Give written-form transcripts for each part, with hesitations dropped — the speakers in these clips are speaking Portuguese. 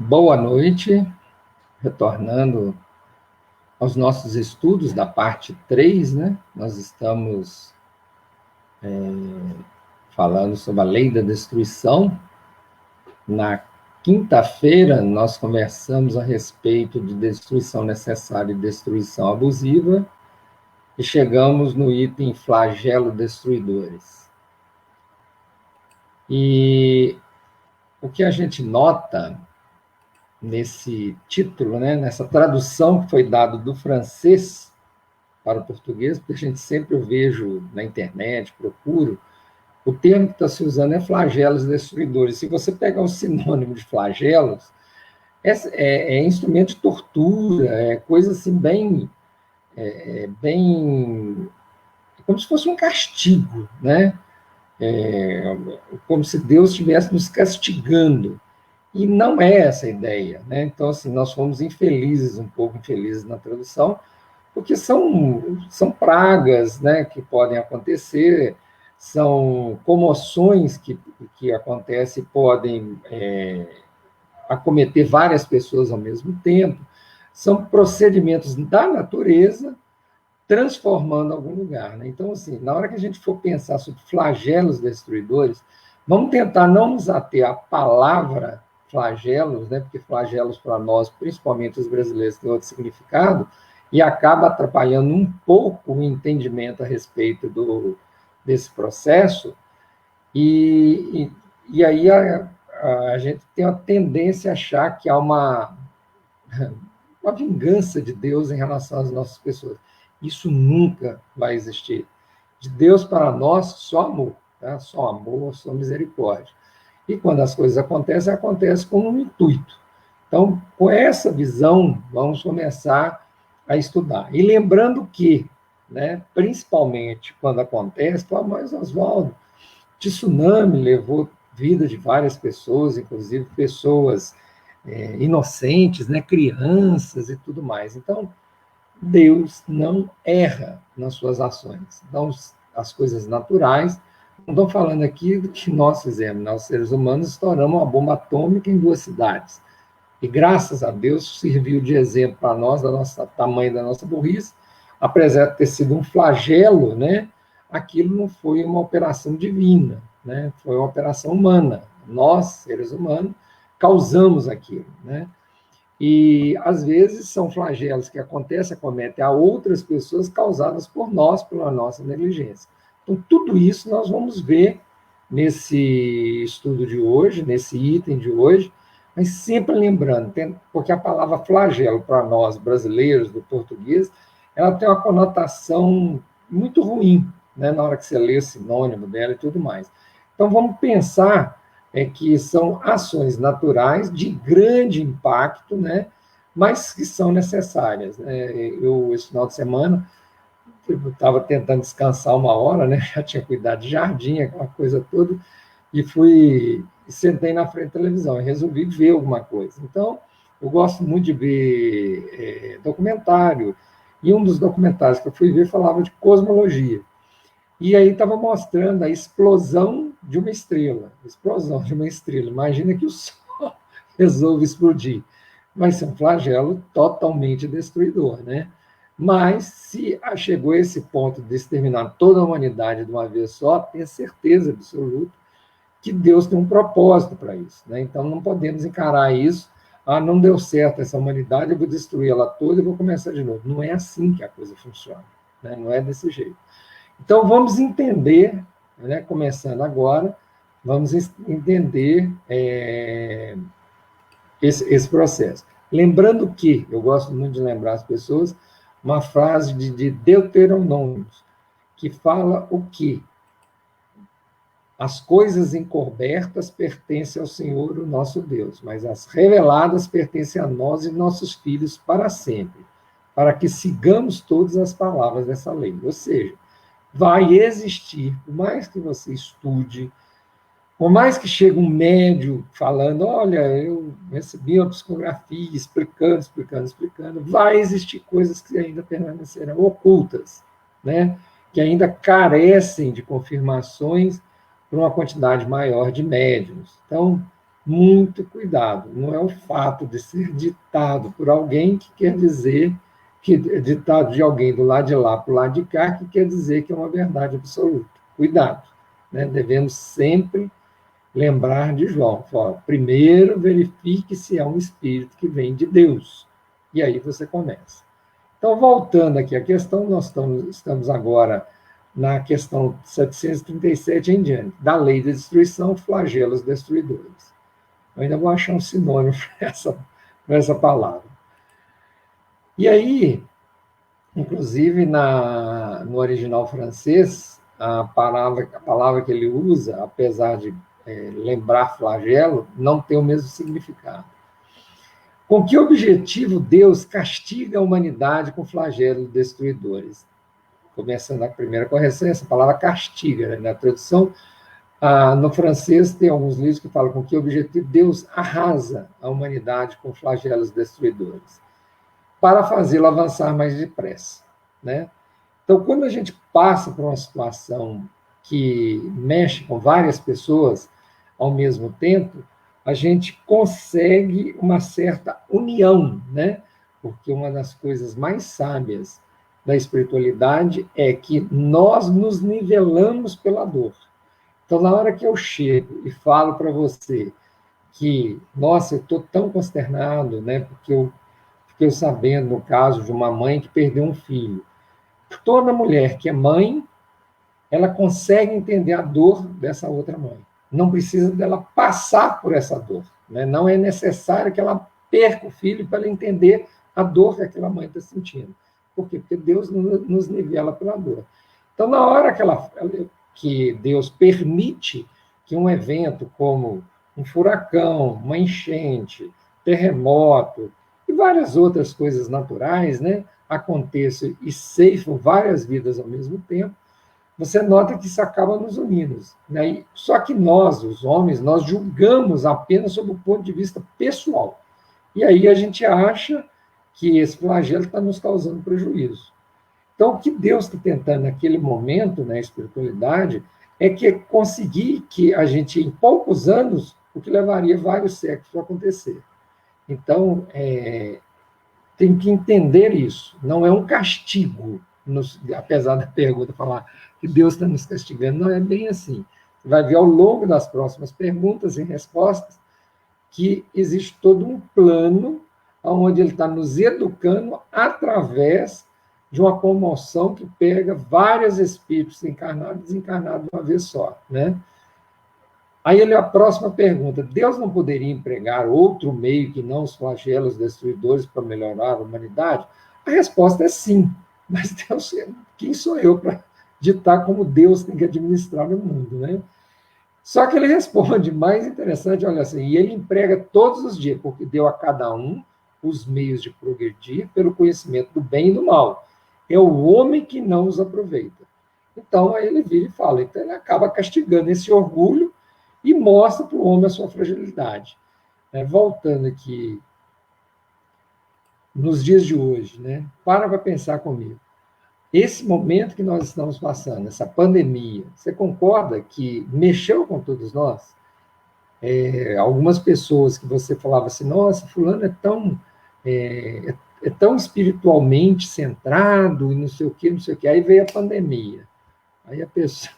Boa noite, retornando aos nossos estudos da parte 3, né? Nós estamos falando sobre a lei da destruição. Na quinta-feira, nós conversamos a respeito de destruição necessária e destruição abusiva, e chegamos no item flagelo destruidores. E o que a gente nota nesse título, né, nessa tradução que foi dada do francês para o português, porque a gente sempre eu vejo na internet, procuro, o termo que está se usando é flagelos destruidores. Se você pegar o sinônimo de flagelos, é instrumento de tortura, é coisa assim bem como se fosse um castigo, né? Como se Deus estivesse nos castigando. E não é essa a ideia, né? Então, assim, nós fomos infelizes, um pouco infelizes na tradução, porque são pragas, né, que podem acontecer, são comoções que acontecem e podem acometer várias pessoas ao mesmo tempo, são procedimentos da natureza transformando algum lugar. Né? Então, assim, na hora que a gente for pensar sobre flagelos destruidores, vamos tentar não nos ater à palavra flagelos, né? Porque flagelos para nós, principalmente os brasileiros, tem outro significado, e acaba atrapalhando um pouco o entendimento a respeito desse processo, e aí a gente tem uma tendência a achar que há uma vingança de Deus em relação às nossas pessoas. Isso nunca vai existir. De Deus para nós, só amor, tá? Só amor, só misericórdia. E quando as coisas acontecem, acontece com um intuito. Então, com essa visão, vamos começar a estudar. E lembrando que, né, principalmente quando acontece, Tomás Oswaldo, tsunami levou vida de várias pessoas, inclusive pessoas inocentes, né, crianças e tudo mais. Então, Deus não erra nas suas ações. Então, as coisas naturais, não estou falando aqui do que nós fizemos, nós, seres humanos, estouramos uma bomba atômica em 2 cidades. E, graças a Deus, serviu de exemplo para nós, da nossa tamanho da nossa burrice, apesar de ter sido um flagelo, né? Aquilo não foi uma operação divina, né? Foi uma operação humana. Nós, seres humanos, causamos aquilo, né? E, às vezes, são flagelos que acometem a outras pessoas causadas por nós, pela nossa negligência. Então, tudo isso nós vamos ver nesse estudo de hoje, nesse item de hoje, mas sempre lembrando, porque a palavra flagelo, para nós brasileiros, do português, ela tem uma conotação muito ruim, né, na hora que você lê o sinônimo dela e tudo mais. Então, vamos pensar que são ações naturais de grande impacto, né, mas que são necessárias. Esse final de semana, eu estava tentando descansar uma hora, né, já tinha cuidado de jardim, aquela coisa toda, e sentei na frente da televisão e resolvi ver alguma coisa. Então, eu gosto muito de ver documentário, e um dos documentários que eu fui ver falava de cosmologia. E aí estava mostrando a explosão de uma estrela. Explosão de uma estrela. Imagina que o Sol resolve explodir. Vai ser um flagelo totalmente destruidor, né? Mas, se chegou a esse ponto de exterminar toda a humanidade de uma vez só, tenha certeza absoluta que Deus tem um propósito para isso, né? Então, não podemos encarar isso, não deu certo essa humanidade, eu vou destruir ela toda e vou começar de novo. Não é assim que a coisa funciona, né? Não é desse jeito. Então, vamos entender, né, começando agora, vamos entender esse processo. Lembrando que, eu gosto muito de lembrar as pessoas, uma frase de Deuteronômio, que fala o quê? As coisas encobertas pertencem ao Senhor, o nosso Deus, mas as reveladas pertencem a nós e nossos filhos para sempre, para que sigamos todas as palavras dessa lei. Ou seja, vai existir, por mais que você estude, por mais que chegue um médium falando, olha, eu recebi uma psicografia explicando, vai existir coisas que ainda permanecerão ocultas, né? Que ainda carecem de confirmações por uma quantidade maior de médiums. Então, muito cuidado. Não é o fato de ser ditado por alguém que quer dizer que ditado de alguém do lado de lá para o lado de cá que quer dizer que é uma verdade absoluta. Cuidado, né? Devemos sempre lembrar de João. Fala, primeiro verifique se é um espírito que vem de Deus. E aí você começa. Então, voltando aqui à questão, nós estamos agora na questão 737 em diante, da lei da destruição, flagelos destruidores. Eu ainda vou achar um sinônimo para essa palavra. E aí, inclusive, no original francês, a palavra que ele usa, apesar de lembrar flagelo, não tem o mesmo significado. Com que objetivo Deus castiga a humanidade com flagelos destruidores? Começando a primeira correção, essa palavra castiga, né? Na tradução, no francês, tem alguns livros que falam com que objetivo Deus arrasa a humanidade com flagelos destruidores, para fazê-lo avançar mais depressa, né? Então, quando a gente passa por uma situação que mexe com várias pessoas ao mesmo tempo, a gente consegue uma certa união, né? Porque uma das coisas mais sábias da espiritualidade é que nós nos nivelamos pela dor. Então, na hora que eu chego e falo para você que, nossa, eu estou tão consternado, né? Porque eu fiquei sabendo no caso de uma mãe que perdeu um filho. Toda mulher que é mãe, ela consegue entender a dor dessa outra mãe. Não precisa dela passar por essa dor, né? Não é necessário que ela perca o filho para ela entender a dor que aquela mãe está sentindo. Por quê? Porque Deus nos nivela pela dor. Então, na hora que Deus permite que um evento como um furacão, uma enchente, terremoto e várias outras coisas naturais, né, aconteçam e ceifam várias vidas ao mesmo tempo, você nota que isso acaba nos unindo, né? Só que nós, os homens, nós julgamos apenas sob o ponto de vista pessoal. E aí a gente acha que esse flagelo está nos causando prejuízo. Então, o que Deus está tentando naquele momento, na espiritualidade, é que conseguir que a gente, em poucos anos, o que levaria vários séculos para acontecer. Então, tem que entender isso. Não é um castigo, apesar da pergunta falar que Deus está nos castigando, não é bem assim. Você vai ver ao longo das próximas perguntas e respostas que existe todo um plano onde ele está nos educando através de uma comoção que pega vários espíritos encarnados e desencarnados de uma vez só, né? Aí a próxima pergunta, Deus não poderia empregar outro meio que não os flagelos destruidores para melhorar a humanidade? A resposta é sim, mas Deus, quem sou eu para ditar como Deus tem que administrar o mundo, né? Só que ele responde, mais interessante, olha assim, e ele emprega todos os dias, porque deu a cada um os meios de progredir pelo conhecimento do bem e do mal. É o homem que não os aproveita. Então, aí ele vira e fala, então ele acaba castigando esse orgulho e mostra para o homem a sua fragilidade. Voltando aqui, nos dias de hoje, né? Para pensar comigo. Esse momento que nós estamos passando, essa pandemia, você concorda que mexeu com todos nós? Algumas pessoas que você falava assim, nossa, fulano é tão espiritualmente centrado e não sei o quê, não sei o quê. Aí veio a pandemia. Aí a pessoa...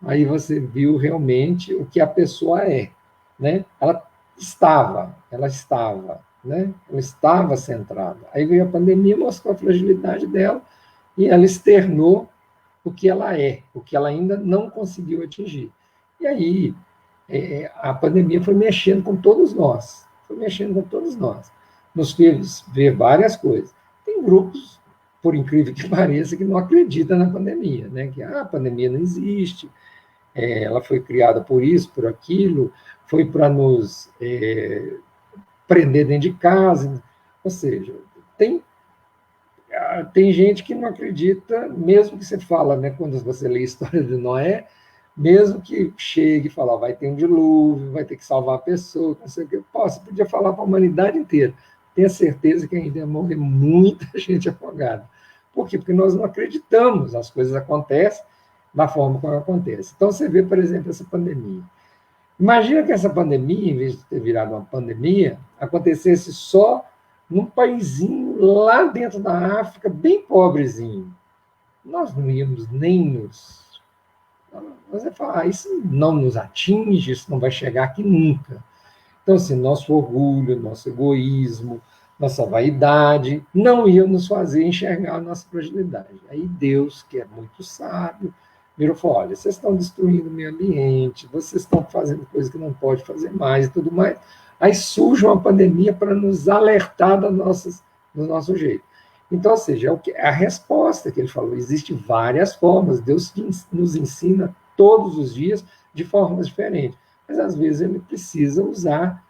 Aí você viu realmente o que a pessoa é, né? Ela estava, né? Ela estava centrada. Aí veio a pandemia, mostrou a fragilidade dela e ela externou o que ela é, o que ela ainda não conseguiu atingir. E aí a pandemia foi mexendo com todos nós, Nos fez ver várias coisas. Tem grupos, por incrível que pareça, que não acreditam na pandemia, né? Que a pandemia não existe, ela foi criada por isso, por aquilo, foi para nos prender dentro de casa. Ou seja, tem gente que não acredita, mesmo que você fala, né, quando você lê a história de Noé, mesmo que chegue e fala, vai ter um dilúvio, vai ter que salvar a pessoa, não sei o que, você podia falar para a humanidade inteira. Tenha certeza que ainda ia morrer muita gente afogada. Por quê? Porque nós não acreditamos, as coisas acontecem da forma como acontece. Então, você vê, por exemplo, essa pandemia. Imagina que essa pandemia, em vez de ter virado uma pandemia, acontecesse só num paísinho lá dentro da África, bem pobrezinho. Nós não íamos nem nos... Nós ia falar, isso não nos atinge, isso não vai chegar aqui nunca. Então, assim, nosso orgulho, nosso egoísmo, nossa vaidade não iam nos fazer enxergar a nossa fragilidade. Aí Deus, que é muito sábio, virou e falou: olha, vocês estão destruindo o meio ambiente, vocês estão fazendo coisas que não pode fazer mais e tudo mais. Aí surge uma pandemia para nos alertar do nosso jeito. Então, ou seja, a resposta que ele falou, existem várias formas, Deus nos ensina todos os dias de formas diferentes, mas às vezes ele precisa usar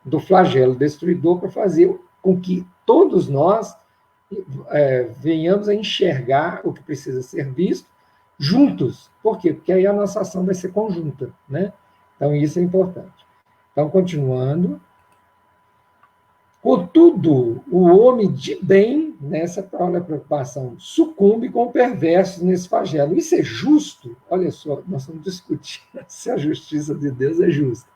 do flagelo destruidor para fazer com que todos nós venhamos a enxergar o que precisa ser visto juntos. Por quê? Porque aí a nossa ação vai ser conjunta, né? Então, isso é importante. Então, continuando. Contudo, o homem de bem, nessa preocupação, sucumbe com o perverso nesse flagelo. Isso é justo? Olha só, nós estamos discutindo se a justiça de Deus é justa.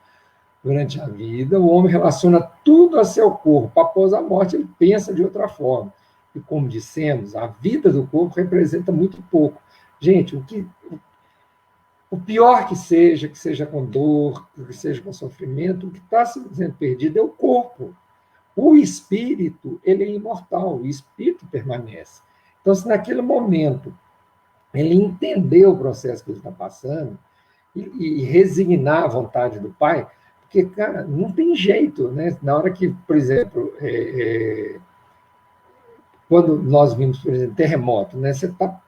Durante a vida, o homem relaciona tudo a seu corpo. Após a morte, ele pensa de outra forma. E, como dissemos, a vida do corpo representa muito pouco. Gente, o pior que seja com dor, que seja com sofrimento, o que está sendo perdido é o corpo. O espírito, ele é imortal, o espírito permanece. Então, se naquele momento ele entender o processo que ele está passando e resignar a vontade do Pai, porque, cara, não tem jeito, né? Na hora que, por exemplo, quando nós vimos, por exemplo, terremoto, né? Você está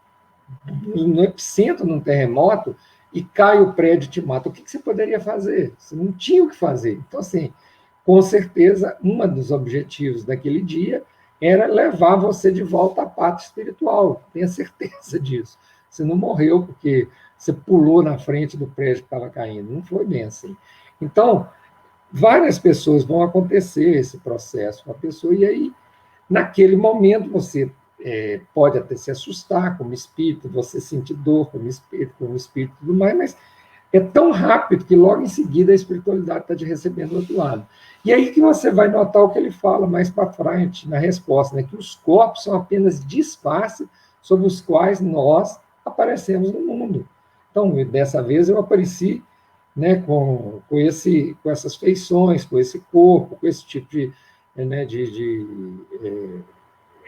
no epicentro de um terremoto e cai o prédio e te mata. O que você poderia fazer? Você não tinha o que fazer. Então, assim, com certeza, um dos objetivos daquele dia era levar você de volta à pátria espiritual. Tenha certeza disso. Você não morreu porque você pulou na frente do prédio que estava caindo. Não foi bem assim. Então, várias pessoas vão acontecer esse processo com a pessoa, e aí, naquele momento, você pode até se assustar como espírito, você sentir dor como espírito e tudo mais, mas é tão rápido que logo em seguida a espiritualidade está te recebendo do outro lado. E aí que você vai notar o que ele fala mais para frente na resposta, né? Que os corpos são apenas disfarces sobre os quais nós aparecemos no mundo. Então, dessa vez eu apareci, né, com essas feições, com esse corpo, com esse tipo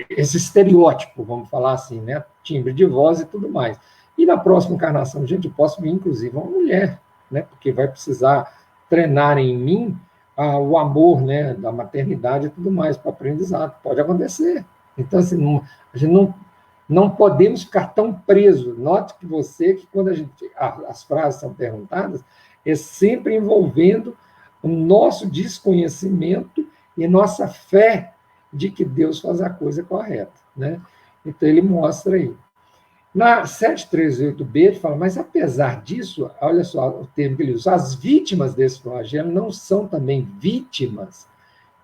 esse estereótipo, vamos falar assim, né? Timbre de voz e tudo mais. E na próxima encarnação, gente, eu posso vir, inclusive, uma mulher, né? Porque vai precisar treinar em mim o amor, né? Da maternidade e tudo mais, para o aprendizado. Pode acontecer. Então, assim, a gente não podemos ficar tão presos. Note que quando as frases são perguntadas, é sempre envolvendo o nosso desconhecimento e nossa fé de que Deus faz a coisa correta, né? Então, ele mostra aí. Na 738b, ele fala, mas apesar disso, olha só o termo que ele usa, as vítimas desse flagelo não são também vítimas.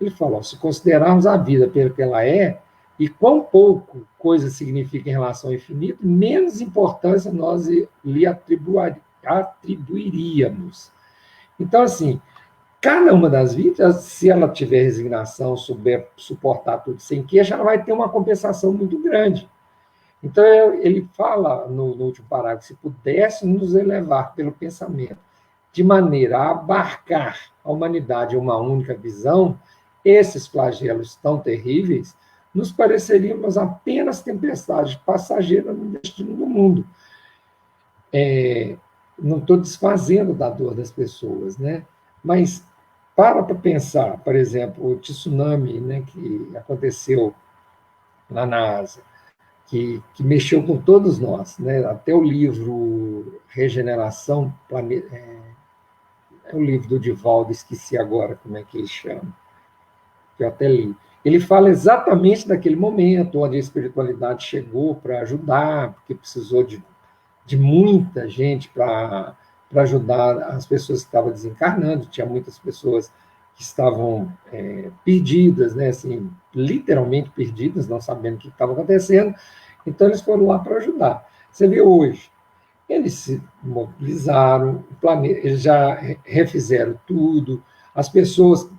Ele falou, se considerarmos a vida pelo que ela é, e quão pouco coisa significa em relação ao infinito, menos importância nós lhe atribuiríamos. Então, assim, cada uma das vítimas, se ela tiver resignação, souber suportar tudo sem queixa, ela vai ter uma compensação muito grande. Então, ele fala no último parágrafo, se pudéssemos nos elevar pelo pensamento, de maneira a abarcar a humanidade em uma única visão, esses flagelos tão terríveis, nos pareceríamos apenas tempestade passageira no destino do mundo. Não estou desfazendo da dor das pessoas, né? Mas para pensar, por exemplo, o tsunami, né, que aconteceu lá na Ásia, que mexeu com todos nós, né? Até o livro Regeneração, é o livro do Divaldo, esqueci agora como é que ele chama, que eu até li. Ele fala exatamente daquele momento onde a espiritualidade chegou para ajudar, porque precisou de muita gente para ajudar as pessoas que estavam desencarnando, tinha muitas pessoas que estavam perdidas, né, assim, literalmente perdidas, não sabendo o que estava acontecendo, então eles foram lá para ajudar. Você vê hoje, Eles se mobilizaram, eles já refizeram tudo, as pessoas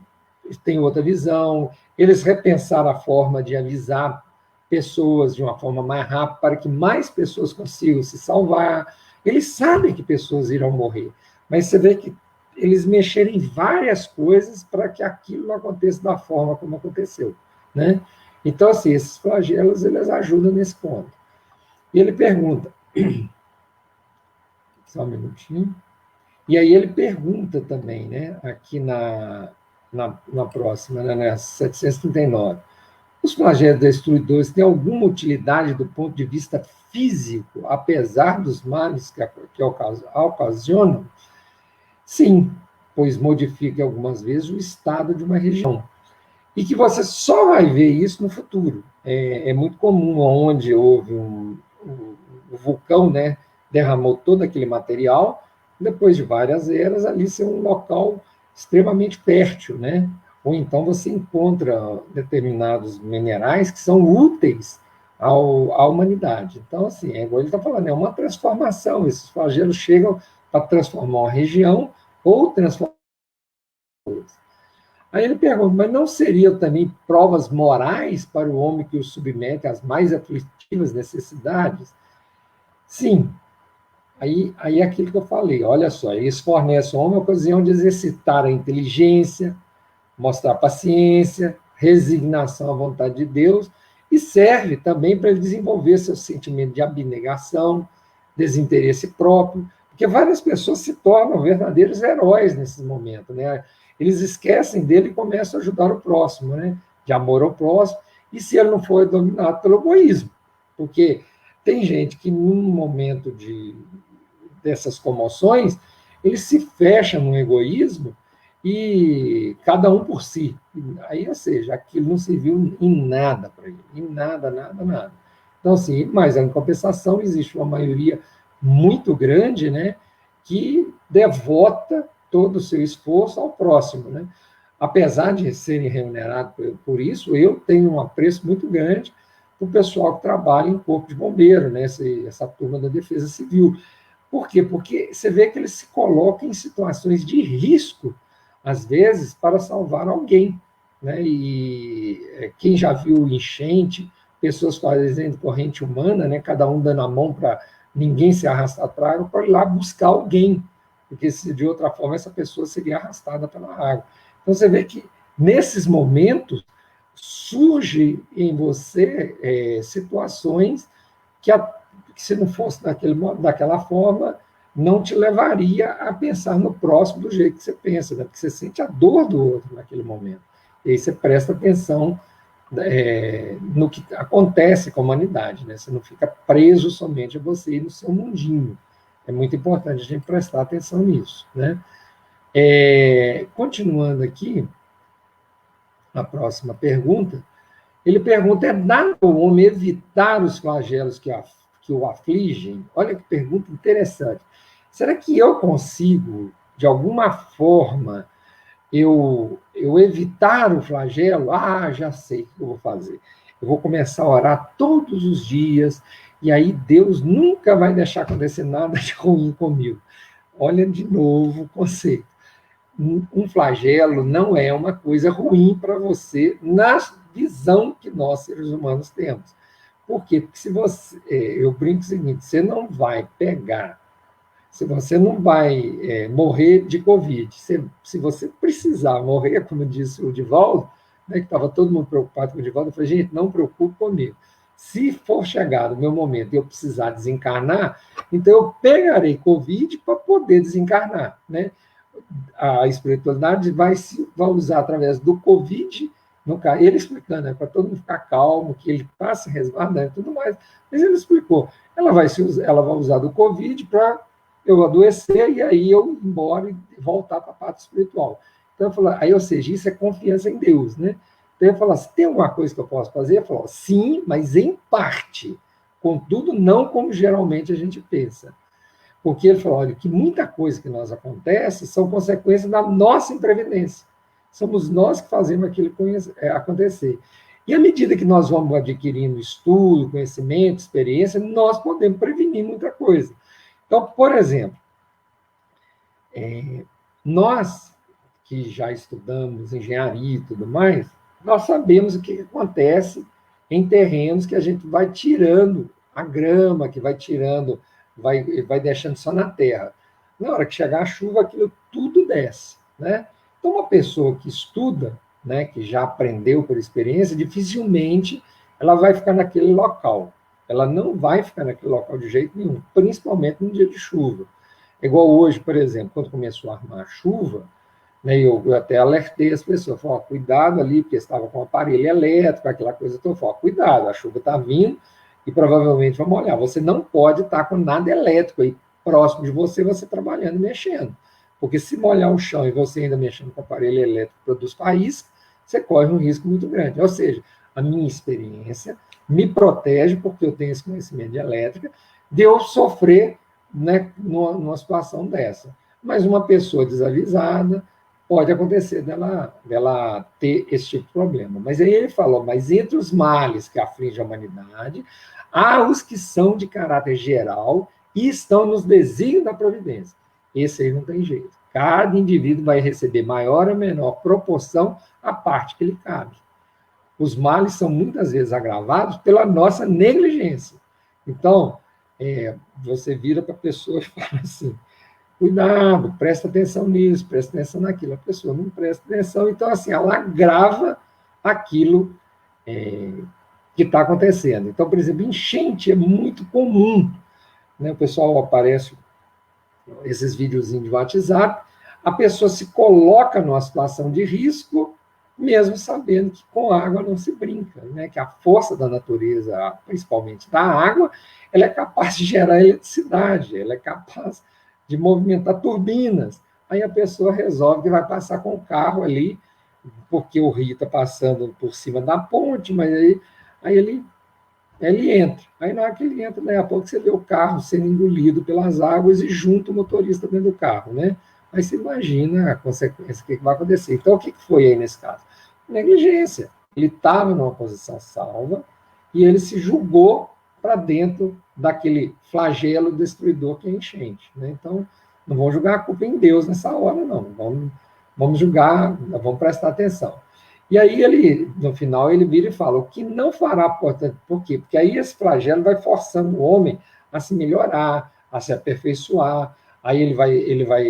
têm outra visão, eles repensaram a forma de avisar pessoas de uma forma mais rápida para que mais pessoas consigam se salvar. Eles sabem que pessoas irão morrer, mas você vê que eles mexeram em várias coisas para que aquilo não aconteça da forma como aconteceu, né? Então, assim, esses flagelos, eles ajudam nesse ponto. E ele pergunta, só um minutinho, e aí ele pergunta também, né, aqui na próxima, né, na 739, os flagelos destruidores têm alguma utilidade do ponto de vista físico, apesar dos males que ocasionam? Sim, pois modifica algumas vezes o estado de uma região. E que você só vai ver isso no futuro. É muito comum, onde houve um vulcão, né, derramou todo aquele material, depois de várias eras, ali ser um local extremamente fértil, né? Ou então você encontra determinados minerais que são úteis à humanidade. Então, assim, é igual ele está falando, é uma transformação. Esses flagelos chegam para transformar uma região ou transformar. Aí ele pergunta, mas não seriam também provas morais para o homem que o submete às mais aflitivas necessidades? Sim. Aí é aquilo que eu falei, olha só, eles fornecem ao homem a ocasião de exercitar a inteligência, mostrar paciência, resignação à vontade de Deus, e serve também para ele desenvolver seu sentimento de abnegação, desinteresse próprio, porque várias pessoas se tornam verdadeiros heróis nesses momentos, né? Eles esquecem dele e começam a ajudar o próximo, né? De amor ao próximo, e se ele não for dominado pelo egoísmo, porque tem gente que num momento dessas comoções, ele se fecha no egoísmo e cada um por si. Aí, ou seja, aquilo não serviu em nada para ele, em nada, nada, nada. Então, assim, mas em compensação existe uma maioria muito grande, né, que devota todo o seu esforço ao próximo, né? Apesar de serem remunerados por isso, eu tenho um apreço muito grande para o pessoal que trabalha em corpo de bombeiro, né, essa turma da Defesa Civil. Por quê? Porque você vê que eles se colocam em situações de risco, às vezes, para salvar alguém, né? E quem já viu enchente, pessoas fazendo corrente humana, né? Cada um dando a mão para ninguém se arrastar para a água, para ir lá buscar alguém, porque se de outra forma essa pessoa seria arrastada pela água. Então você vê que nesses momentos surge em você situações que se não fosse daquela forma, não te levaria a pensar no próximo do jeito que você pensa, né? Porque você sente a dor do outro naquele momento. E aí você presta atenção no que acontece com a humanidade, né? Você não fica preso somente a você e no seu mundinho. É muito importante a gente prestar atenção nisso, né? Continuando aqui, a próxima pergunta, ele pergunta, é dado ao homem evitar os flagelos que o afligem? Olha que pergunta interessante. Será que eu consigo, de alguma forma, eu evitar o flagelo? Ah, já sei o que eu vou fazer. Eu vou começar a orar todos os dias, e aí Deus nunca vai deixar acontecer nada de ruim comigo. Olha de novo o conceito. Um flagelo não é uma coisa ruim para você na visão que nós, seres humanos, temos. Por quê? Porque se você, eu brinco o seguinte, você não vai pegar, se você não vai morrer de Covid, se você precisar morrer, como disse o Divaldo, né, que estava todo mundo preocupado com o Divaldo, eu falei, gente, não preocupe comigo. Se for chegar o meu momento e eu precisar desencarnar, então eu pegarei Covid para poder desencarnar, né? A espiritualidade vai usar através do Covid, ele explicando, né, para todo mundo ficar calmo, que ele passe resguardando e tudo mais, mas ele explicou, ela vai usar do Covid para eu adoecer e aí eu ir embora e voltar para a parte espiritual. Então, eu falo, aí, ou seja, isso é confiança em Deus, né? Então, eu falo assim, tem alguma coisa que eu posso fazer? Eu falo, sim, mas em parte, contudo, não como geralmente a gente pensa. Porque ele falou, olha, que muita coisa que nós acontece são consequências da nossa imprevidência. Somos nós que fazemos aquilo acontecer. E à medida que nós vamos adquirindo estudo, conhecimento, experiência, nós podemos prevenir muita coisa. Então, por exemplo, nós que já estudamos engenharia e tudo mais, nós sabemos o que acontece em terrenos que a gente vai tirando a grama, que vai tirando, vai deixando só na terra. Na hora que chegar a chuva, aquilo tudo desce, né? Então, uma pessoa que estuda, né, que já aprendeu por experiência, dificilmente ela vai ficar naquele local. Ela não vai ficar naquele local de jeito nenhum, principalmente no dia de chuva. É igual hoje, por exemplo, quando começou a armar a chuva, né, eu até alertei as pessoas, falei, cuidado ali, porque estava com o aparelho elétrico, aquela coisa toda, falei, cuidado, a chuva está vindo e provavelmente vai molhar. Você não pode estar com nada elétrico aí próximo de você, você trabalhando e mexendo. Porque se molhar o chão e você ainda mexendo com o aparelho elétrico que produz faísca, você corre um risco muito grande. Ou seja, a minha experiência me protege, porque eu tenho esse conhecimento de elétrica, de eu sofrer, né, numa situação dessa. Mas uma pessoa desavisada, pode acontecer dela ter esse tipo de problema. Mas aí ele falou, mas entre os males que afligem a humanidade, há os que são de caráter geral e estão nos desígnios da providência. Esse aí não tem jeito. Cada indivíduo vai receber maior ou menor proporção à parte que lhe cabe. Os males são muitas vezes agravados pela nossa negligência. Então, você vira para a pessoa e fala assim, cuidado, presta atenção nisso, presta atenção naquilo. A pessoa não presta atenção, então, assim, ela agrava aquilo que está acontecendo. Então, por exemplo, enchente é muito comum, né? O pessoal aparece esses videozinhos de WhatsApp, a pessoa se coloca numa situação de risco, mesmo sabendo que com água não se brinca, né? Que a força da natureza, principalmente da água, ela é capaz de gerar eletricidade, ela é capaz de movimentar turbinas. Aí a pessoa resolve que vai passar com o carro ali, porque o rio está passando por cima da ponte, mas aí ele entra. Aí na hora que ele entra, daí a pouco você vê o carro sendo engolido pelas águas e junto o motorista dentro do carro, né? Aí você imagina a consequência, o que vai acontecer. Então, o que foi aí nesse caso? Negligência. Ele estava numa posição salva e ele se julgou para dentro daquele flagelo destruidor que é a enchente, né? Então, não vamos julgar a culpa em Deus nessa hora, não. Vamos julgar, vamos prestar atenção. E aí ele, no final, ele vira e fala, o que não fará, portanto, por quê? Porque aí esse flagelo vai forçando o homem a se melhorar, a se aperfeiçoar, aí ele vai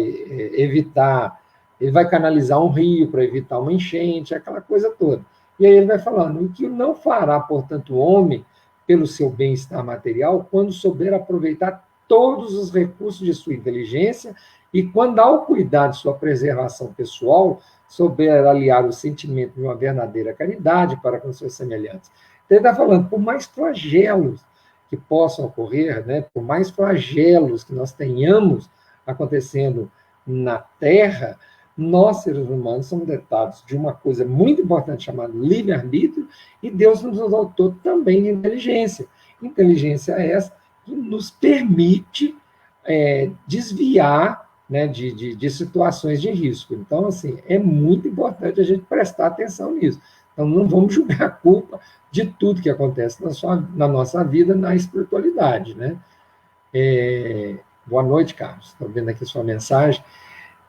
evitar, ele vai canalizar um rio para evitar uma enchente, aquela coisa toda. E aí ele vai falando, o que não fará, portanto, o homem, pelo seu bem-estar material, quando souber aproveitar todos os recursos de sua inteligência e quando, ao cuidar de sua preservação pessoal, souber aliar o sentimento de uma verdadeira caridade para com seus semelhantes. Então, ele está falando, por mais flagelos que possam ocorrer, né, por mais flagelos que nós tenhamos acontecendo na Terra, nós, seres humanos, somos dotados de uma coisa muito importante chamada livre-arbítrio, e Deus nos dotou também de inteligência. Inteligência essa que nos permite desviar, né, de situações de risco. Então, assim, é muito importante a gente prestar atenção nisso. Então, não vamos julgar a culpa de tudo que acontece na nossa vida, na espiritualidade, né? Boa noite, Carlos. Estou vendo aqui sua mensagem.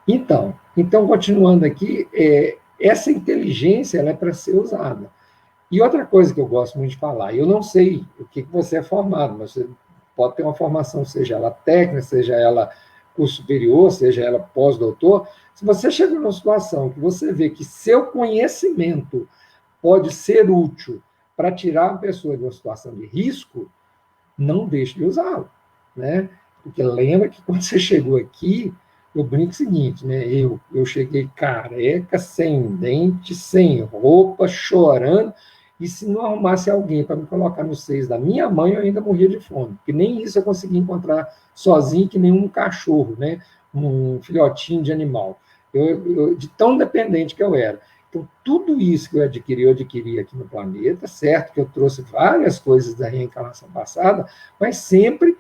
Então continuando aqui, essa inteligência ela é para ser usada. E outra coisa que eu gosto muito de falar, eu não sei o que você é formado, mas você pode ter uma formação, seja ela técnica, seja ela curso superior, seja ela pós-doutor, se você chega numa situação que você vê que seu conhecimento pode ser útil para tirar a pessoa de uma situação de risco, não deixe de usá-lo, né? Porque lembra que quando você chegou aqui, eu brinco o seguinte, né? Eu cheguei careca, sem dente, sem roupa, chorando, e se não arrumasse alguém para me colocar nos seios da minha mãe, eu ainda morria de fome, porque nem isso eu consegui encontrar sozinho, que nem um cachorro, né? Um filhotinho de animal. De tão dependente que eu era. Então, tudo isso que eu adquiri aqui no planeta, certo que eu trouxe várias coisas da reencarnação passada, mas sempre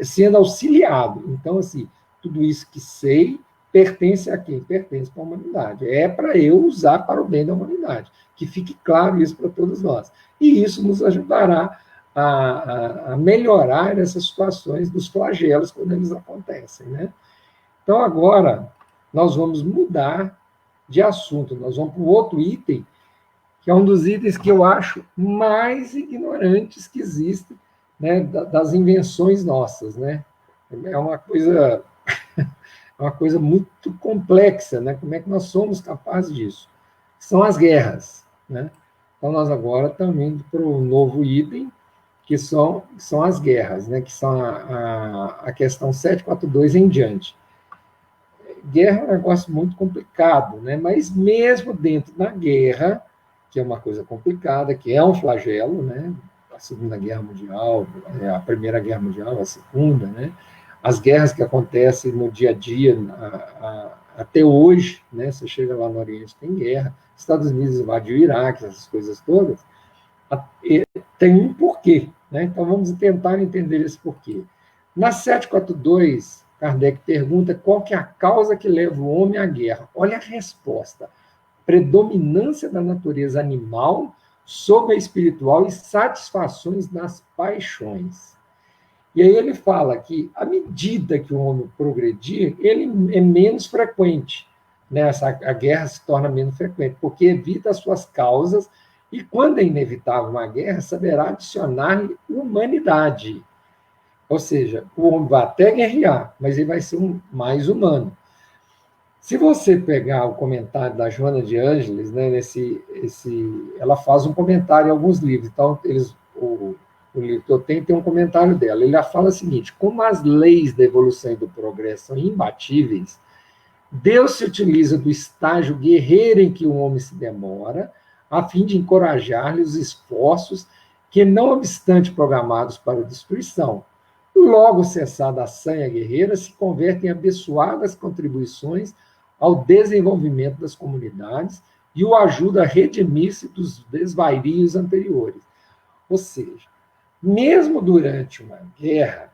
sendo auxiliado. Então, assim, tudo isso que sei pertence a quem? Pertence para a humanidade. É para eu usar para o bem da humanidade. Que fique claro isso para todos nós. E isso nos ajudará a melhorar essas situações dos flagelos quando eles acontecem, né? Então, agora, nós vamos mudar de assunto, nós vamos para o outro item, que é um dos itens que eu acho mais ignorantes que existem, né, das invenções nossas, né? É uma coisa muito complexa, né? Como é que nós somos capazes disso? São as guerras, né? Então, nós agora estamos indo para o novo item, que são as guerras, né? Que são a questão 742 em diante. Guerra é um negócio muito complicado, né? Mas mesmo dentro da guerra, que é uma coisa complicada, que é um flagelo, né? A Segunda Guerra Mundial, a Primeira Guerra Mundial, a Segunda, né? As guerras que acontecem no dia a dia, até hoje, né? Você chega lá no Oriente, tem guerra. Estados Unidos invadiu o Iraque, essas coisas todas. Tem um porquê, né? Então vamos tentar entender esse porquê. Na 742, Kardec pergunta qual que é a causa que leva o homem à guerra. Olha a resposta: predominância da natureza animal sobre a espiritual e satisfações das paixões. E aí ele fala que, à medida que o homem progredir, ele é menos frequente, né? A guerra se torna menos frequente, porque evita as suas causas, e quando é inevitável uma guerra, saberá adicionar-lhe humanidade. Ou seja, o homem vai até guerrear, mas ele vai ser mais humano. Se você pegar o comentário da Joana de Ângeles, né, ela faz um comentário em alguns livros. Então, o livro que eu tenho tem um comentário dela. Ele fala o seguinte: como as leis da evolução e do progresso são imbatíveis, Deus se utiliza do estágio guerreiro em que o homem se demora, a fim de encorajar-lhe os esforços que, não obstante programados para a destruição, logo cessada a sanha guerreira, se convertem em abençoadas contribuições ao desenvolvimento das comunidades e o ajuda a redimir-se dos desvarios anteriores. Ou seja, mesmo durante uma guerra,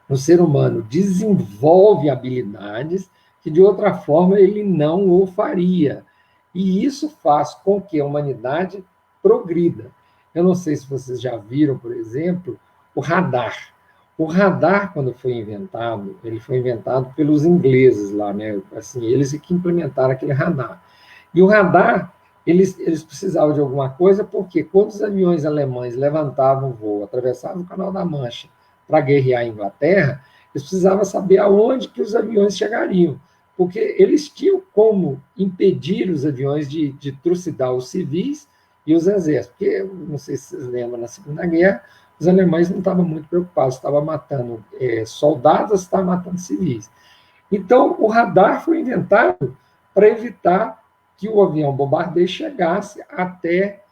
o ser humano desenvolve habilidades que, de outra forma, ele não o faria. E isso faz com que a humanidade progrida. Eu não sei se vocês já viram, por exemplo, o radar. O radar, quando foi inventado, ele foi inventado pelos ingleses lá, né? Assim, eles que implementaram aquele radar. E o radar, eles precisavam de alguma coisa, porque quando os aviões alemães levantavam o voo, atravessavam o Canal da Mancha para guerrear a Inglaterra, eles precisavam saber aonde que os aviões chegariam, porque eles tinham como impedir os aviões de trucidar os civis e os exércitos. Porque, não sei se vocês lembram, na Segunda Guerra, os alemães não estavam muito preocupados, estavam matando soldados, estavam matando civis. Então, o radar foi inventado para evitar que o avião bombardeio chegasse até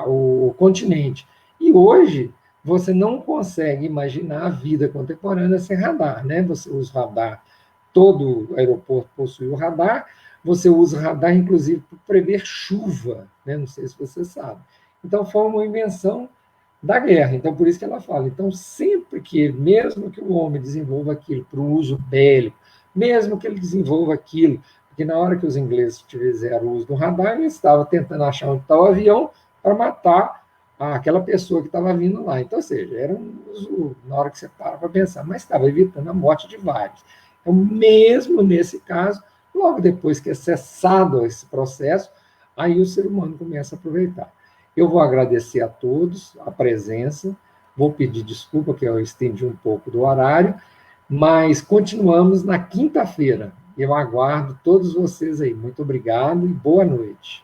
o continente. E hoje, você não consegue imaginar a vida contemporânea sem radar, né? Você usa radar, todo aeroporto possui o radar, você usa radar, inclusive, para prever chuva, né? Não sei se você sabe. Então, foi uma invenção da guerra. Então, por isso que ela fala. Então, sempre que, mesmo que o homem desenvolva aquilo para o uso bélico, mesmo que ele desenvolva aquilo, porque na hora que os ingleses fizeram uso do radar, eles estavam tentando achar onde está o avião para matar aquela pessoa que estava vindo lá. Então, ou seja, era um uso, na hora que você para pensar, mas estava evitando a morte de vários. Então, mesmo nesse caso, logo depois que é cessado esse processo, aí o ser humano começa a aproveitar. Eu vou agradecer a todos a presença, vou pedir desculpa que eu estendi um pouco do horário, mas continuamos na quinta-feira. Eu aguardo todos vocês aí. Muito obrigado e boa noite.